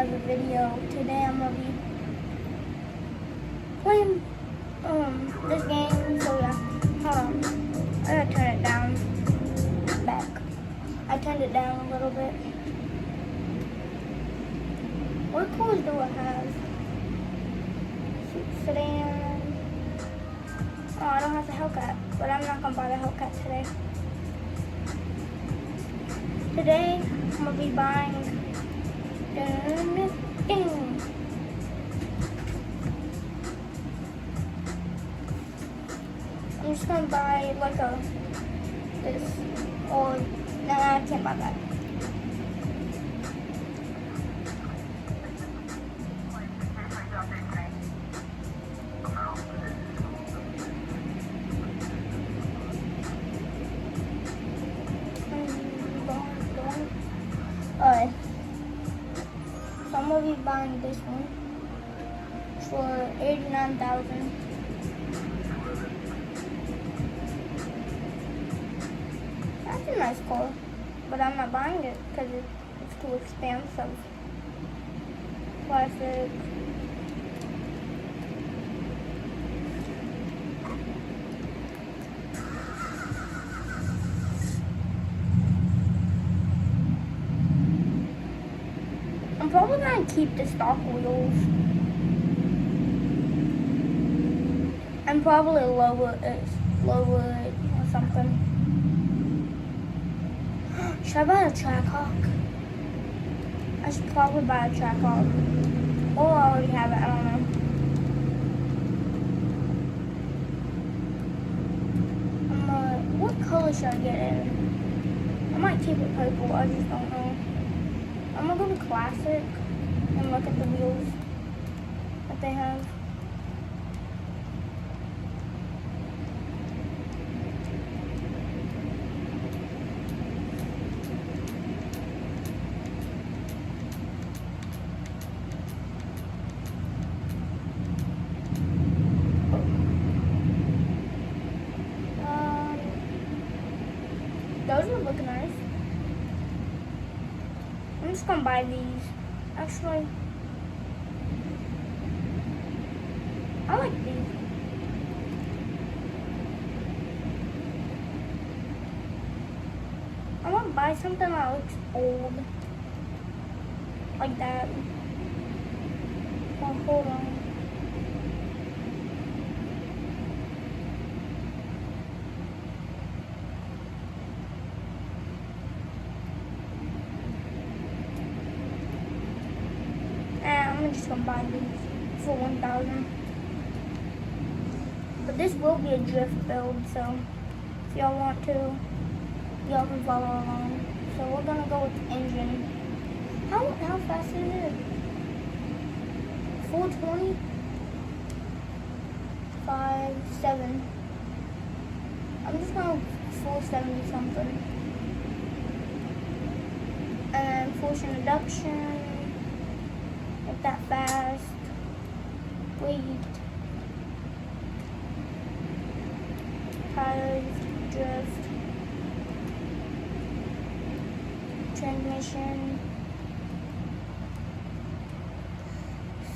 another video. Today I'm gonna be playing this game. So yeah, hold on. I gotta turn it down. Back. I turned it down a little bit. What cars do I have? Sedan. Oh, I don't have the Hellcat, but I'm not gonna buy the Hellcat today. Today I'm gonna be buying. I'm just gonna buy like this, or no, I can't buy that. Alright, so I'm gonna be buying this one for $89,000. That's a nice car, but I'm not buying it because it's too expensive. Classic. I'm probably gonna keep the stock wheels and probably lower it or something. Should I buy a Trackhawk? I should probably buy a Trackhawk. Or I already have it, I don't know. What color should I get in? I might keep it purple, I just don't know. I'm gonna go to Classic and look at the wheels that they have. Those would look nice. I'm just gonna buy these. Actually, I like these. I want to buy something that looks old. Like that. Oh, hold on. I'm just gonna buy these for $1,000. But this will be a drift build, so if y'all want to, y'all can follow along. So we're gonna go with the engine. How fast is it? 420? 7. I'm just gonna 470 something. And force introduction. Not that fast. Wait. Tires, drift, transmission,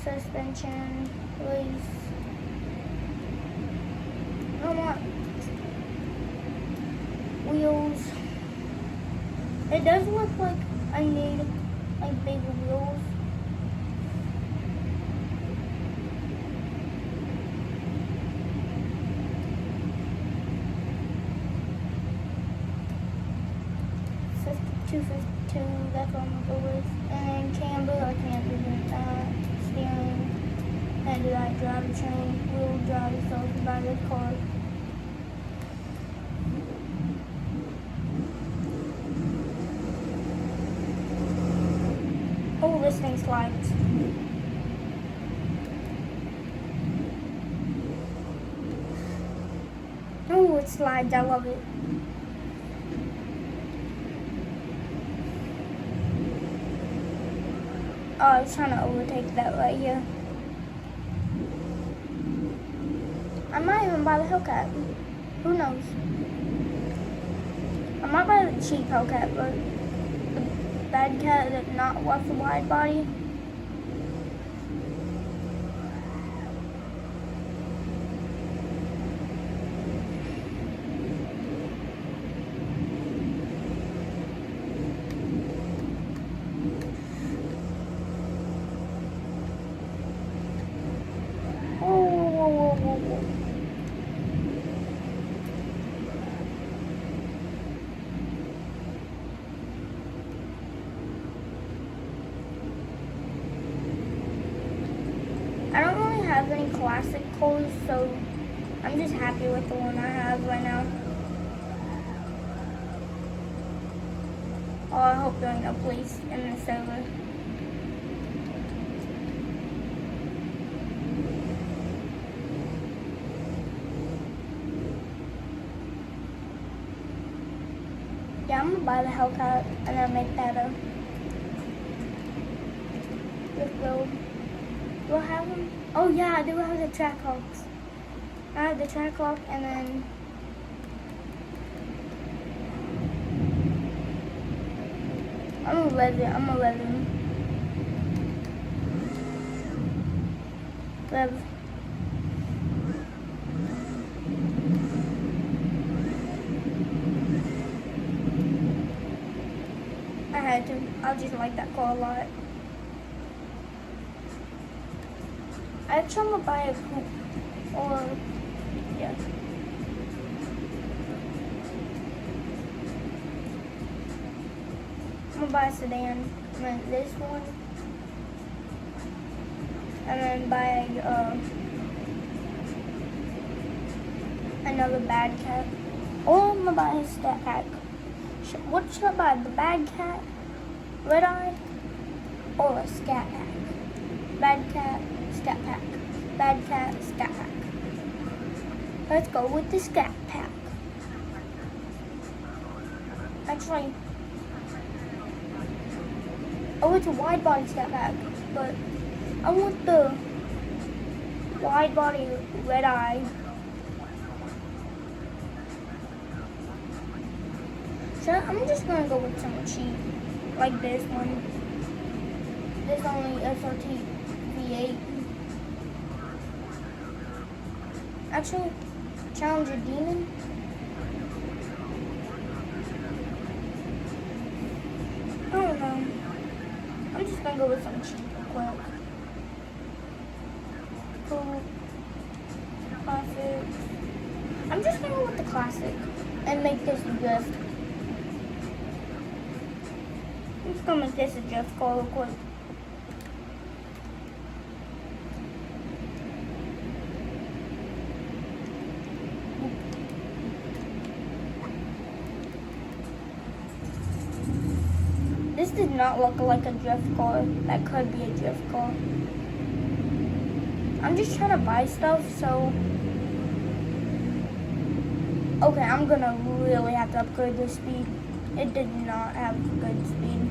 suspension, release. I want wheels. It does look like I need like big wheels. $252, that's what I'm gonna go with. And camber, I can't do that. Steering, can't do that. Drivetrain, wheel drive, so I can buy this car. Oh, this thing slides. Oh, it slides, I love it. Oh, I was trying to overtake that right here. I might even buy the Hellcat. Who knows? I might buy the cheap Hellcat, but the bad cat that's not with the wide body, any classic cars, so I'm just happy with the one I have right now. Oh, I hope there ain't no police in the server. Yeah, I'm gonna buy the Hellcat and then make that a drift road. Do I have them? Oh yeah, I do have the Trackhawks. I have the Trackhawk and then I'm 11. I'm 11. 11. I had to. I just like that car a lot. Actually, I'm gonna buy a coupe or yeah. I'm gonna buy a sedan. And then this one, and then buy another bad cat. Or I'm gonna buy a stat pack. What should I buy? The bad cat, red eye, or a scat pack? Bad cat, scat pack. Bad cat, scat pack. Let's go with the scat pack. Actually, oh, it's a wide body scat pack, but I want the wide body red eye. So I'm just gonna go with some cheap, like this one. This only SRT V8. Actually, Challenger Demon. I don't know. I'm just gonna go with some cheap quick. Cool. Classic. I'm just gonna go with the classic and make this a drift. I'm just gonna make this a drift car real quick. This did not look like a drift car. That could be a drift car. I'm just trying to buy stuff, so... Okay, I'm gonna really have to upgrade this speed. It did not have good speed.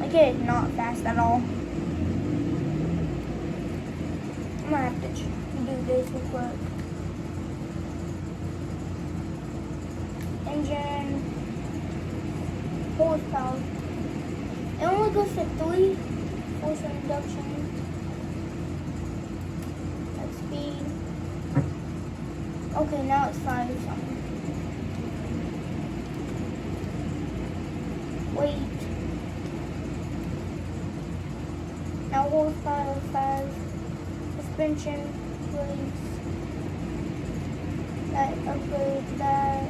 Like, it is not fast at all. I'm gonna have to do this real quick. Engine. Horsepower. It only goes to 3. Force reduction. That's speed. Okay, now it's 5 something. Weight. Now horsepower 5. Suspension. Brakes. That upgrades that.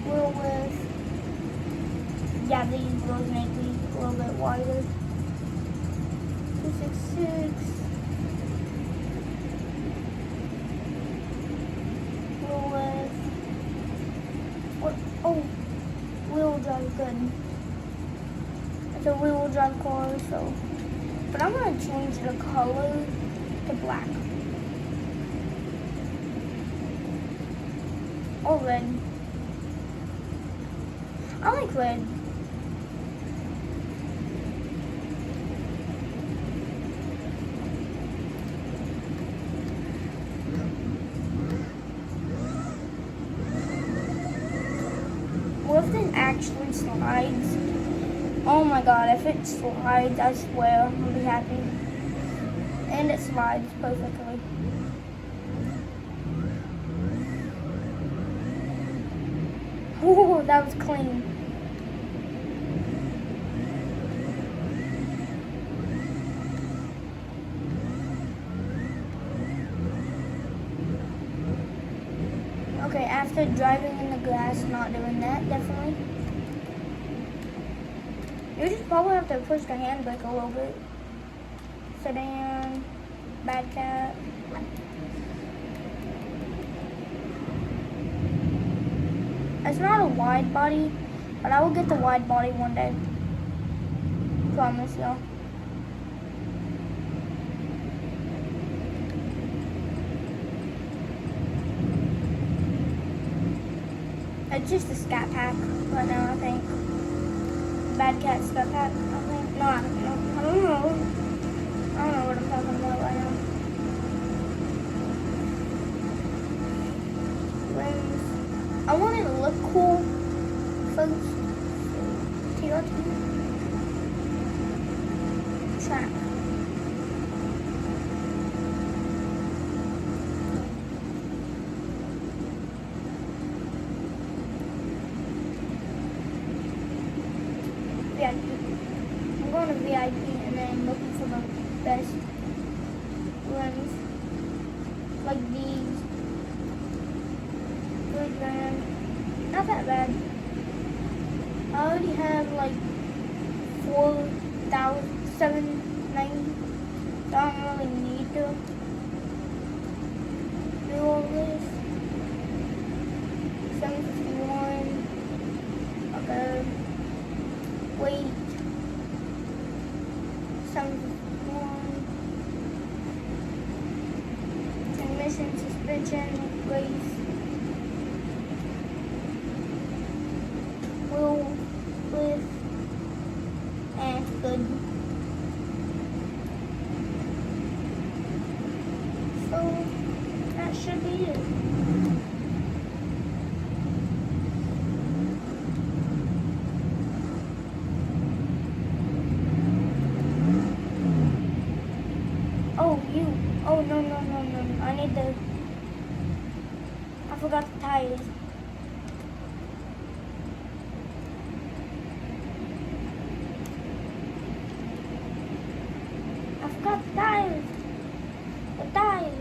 Wheel width. Yeah, these wheels make me a little bit wider. 266. Wheel width. What? Oh, wheel drive good. It's a wheel drive car, so. But I'm gonna change the color to black. Or red. I like red. What if it actually slides? Oh my god, if it slides, I swear I'm gonna be happy. And it slides perfectly. Ooh, that was clean. Okay, after driving in the grass, not doing that, definitely. You just probably have to push the handbrake a little bit. Sedan. Bad Cat. It's not a wide body, but I will get the wide body one day. Promise y'all. It's just a Scat Pack right now, I think. Bad Cat Scat Pack, I think. No, I don't know. I don't know what I'm talking about right now. Wings. I want it to look cool. Folks. TRT. Track. VIP. I'm going to VIP and then looking for the best rims. Like these. $3,000. Not that bad. I already have like 4,790. So I don't really need to do all this. 751. Okay. Wait. 751. Transmission, suspension, brakes. Wheel lift. And it's good. So that should be it. Oh, no. I need the... I forgot the tires. I forgot the tires. The tires.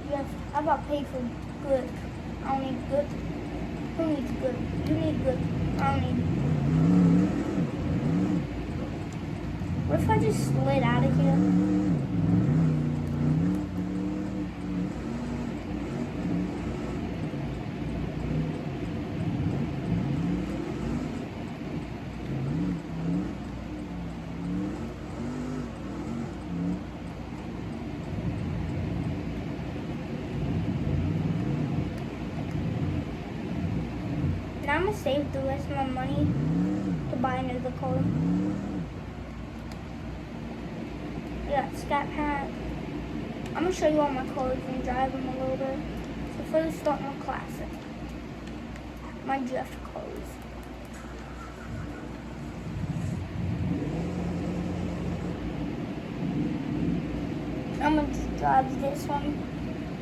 Yes, I got paid for good. I don't need good. Who needs good? You need good. I don't need. What if I just slid out of here? Now I'm gonna save the rest of my money to buy another car. Yeah, Scat Pack. I'm gonna show you all my cars and drive them a little bit. So first, start my classic. My drift cars. I'm gonna just drive this one.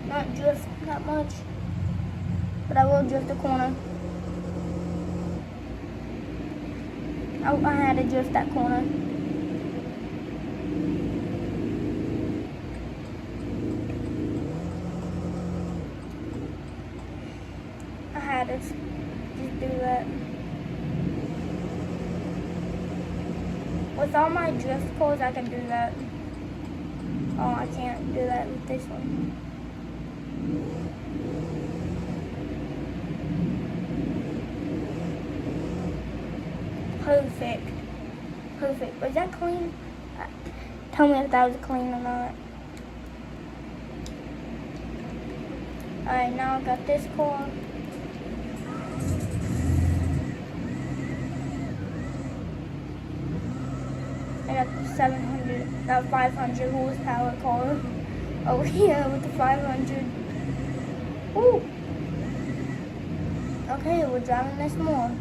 Not drift that much, but I will drift the corner. I had to drift that corner. I had to just do that. With all my drift cars, I can do that. Oh, I can't do that with this one. Perfect. Was that clean? Tell me if that was clean or not. Alright, now I got this car. I got the 500 horsepower car. Oh yeah, with the 500. Ooh. Okay, we're driving this more.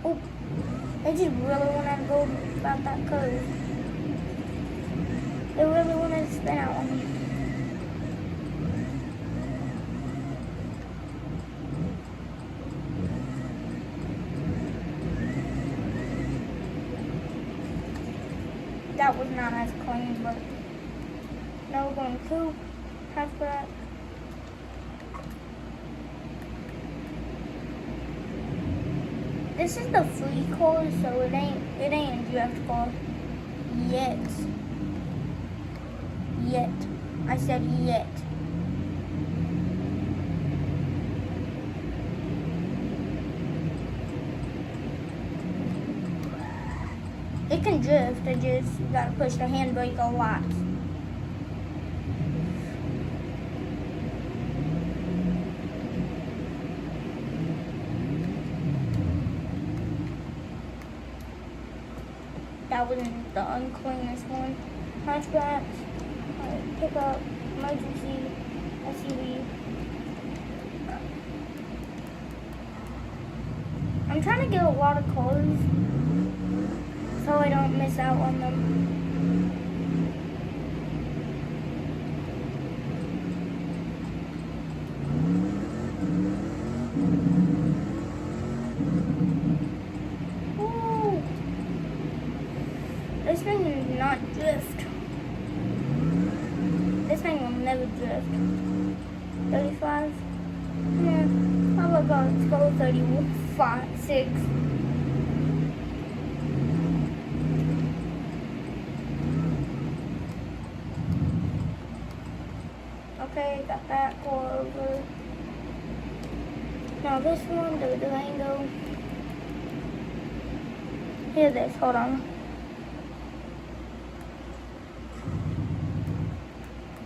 Oh, they just really want to go about that curve. They really want to spin out on me. That was not as clean, but now we're going to coupe, hatchback. This is the free car, so it ain't a drift car yet. Yet. I said yet. It can drift, I just gotta push the handbrake a lot. That wasn't the uncleanest one. Hatchback, pickup, emergency, SUV. I'm trying to get a lot of cars so I don't miss out on them. Ooh. This thing will not drift. This thing will never drift. 35? Yeah. How about let's go 35, 6. Okay, got that car over. Now this one, the Durango. Hear this, hold on.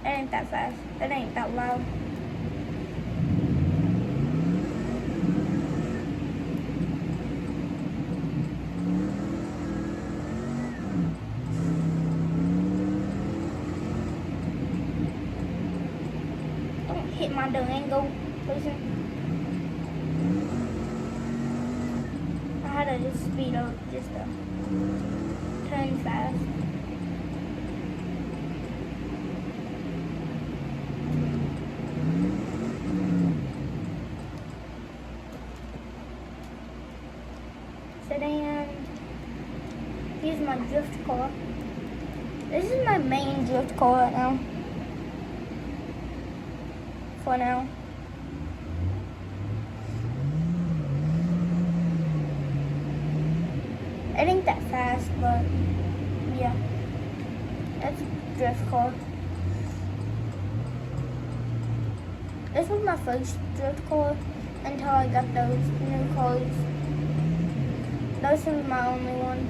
It ain't that fast. It ain't that loud. Don't hit my Durango, listen. I had to just speed up just to turn fast. Sedan. Here's my drift car. This is my main drift car right now. For now. It ain't that fast, but yeah. That's a drift car. This was my first drift car until I got those new cars. This was my only one.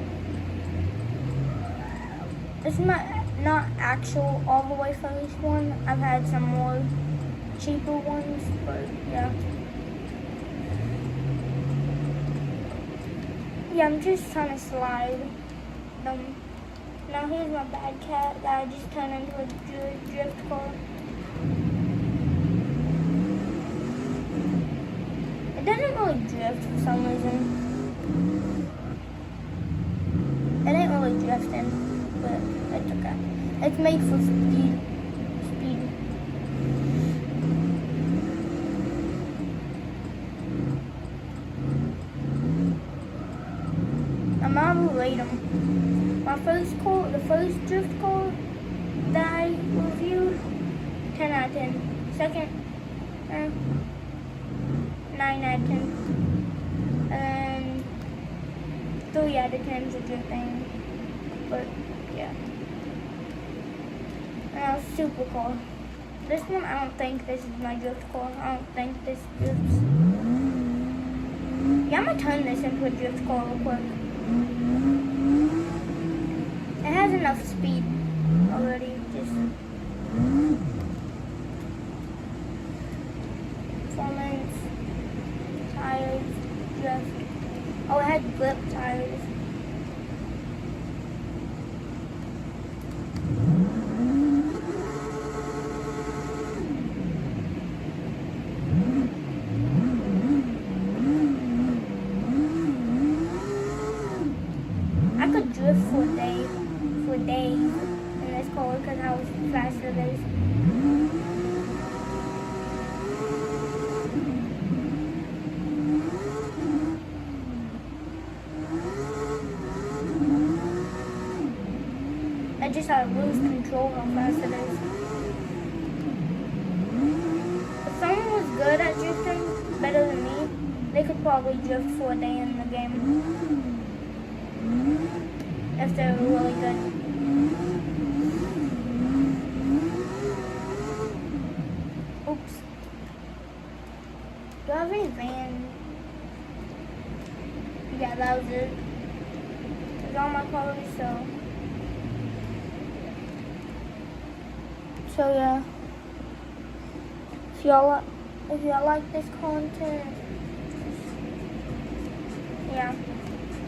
This is my not actual all the way first one. I've had some more cheaper ones, but yeah. Yeah, I'm just trying to slide them. Now here's my bad cat that I just turned into a drift car. It doesn't really drift for some reason. It ain't really drifting, but it's okay. It's made for speed. I'm gonna rate them. My first car, the first drift car that I reviewed, 10 out of 10. Second, 9 out of 10. And 3 out of 10 for drifting. But yeah. Now super car. This one, I don't think this is my drift car. I don't think this drifts. Yeah, I'm gonna turn this into a drift car real quick. It has enough speed already, just performance, tires, drift. Oh, it had grip tires. I could drift for days in this car because how fast it is. I just had to lose control how fast it is. If someone was good at drifting, better than me, they could probably drift for a day in the game. If they're really good. Oops. Do I have any van? Yeah, that was it. It's all my colors, so yeah. If y'all like this content, yeah.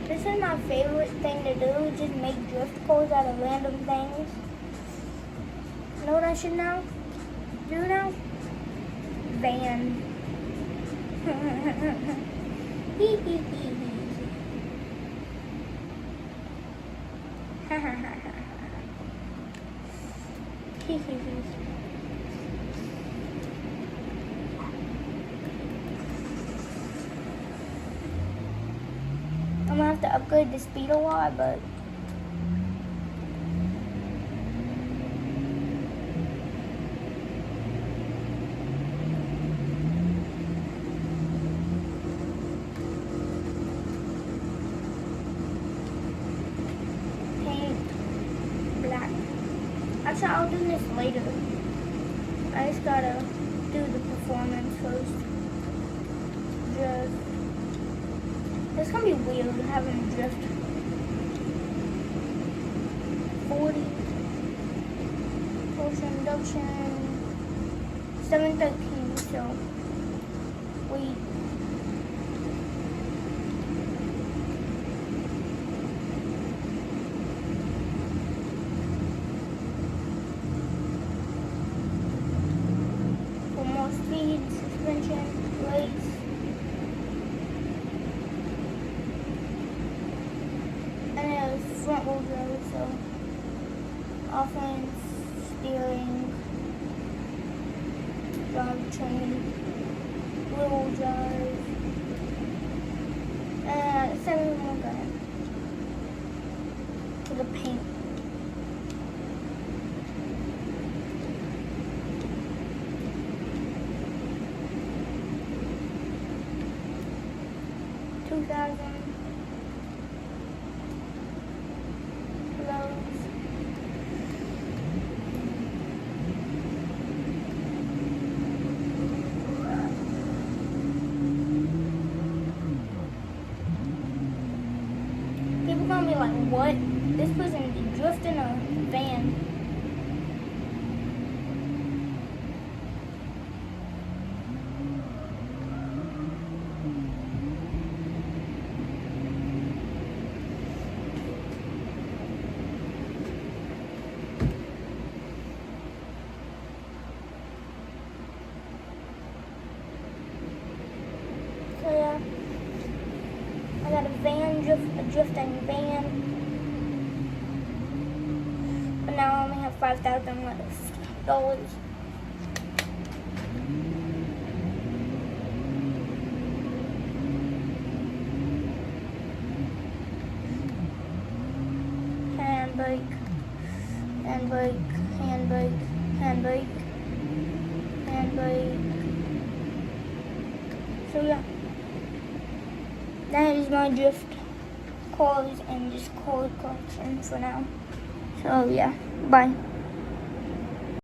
This is my favorite thing to do, just make drift cars out of random things. You know what I should now do now? Van. Hee hee hee hee. Ha ha ha ha. Hee hee hee. I'm gonna have to upgrade the speed a lot, but paint black. Actually, I'll do this later. I just gotta do the performance first. Just it's gonna be weird having drift 40 potion induction 713, so wait. For more speed, suspension, brakes. Front wheel drive, so offense, steering, drivetrain, rear wheel drive, and 7 more grand for the paint. $2,000. People gonna be like, what? This person drifting a van. So yeah, I got a van, a drifting van, but now I only have $5,000 left. Handbrake, handbrake, handbrake, handbrake, handbrake. So yeah, that is my drift cars and just car collection for now. So yeah, bye.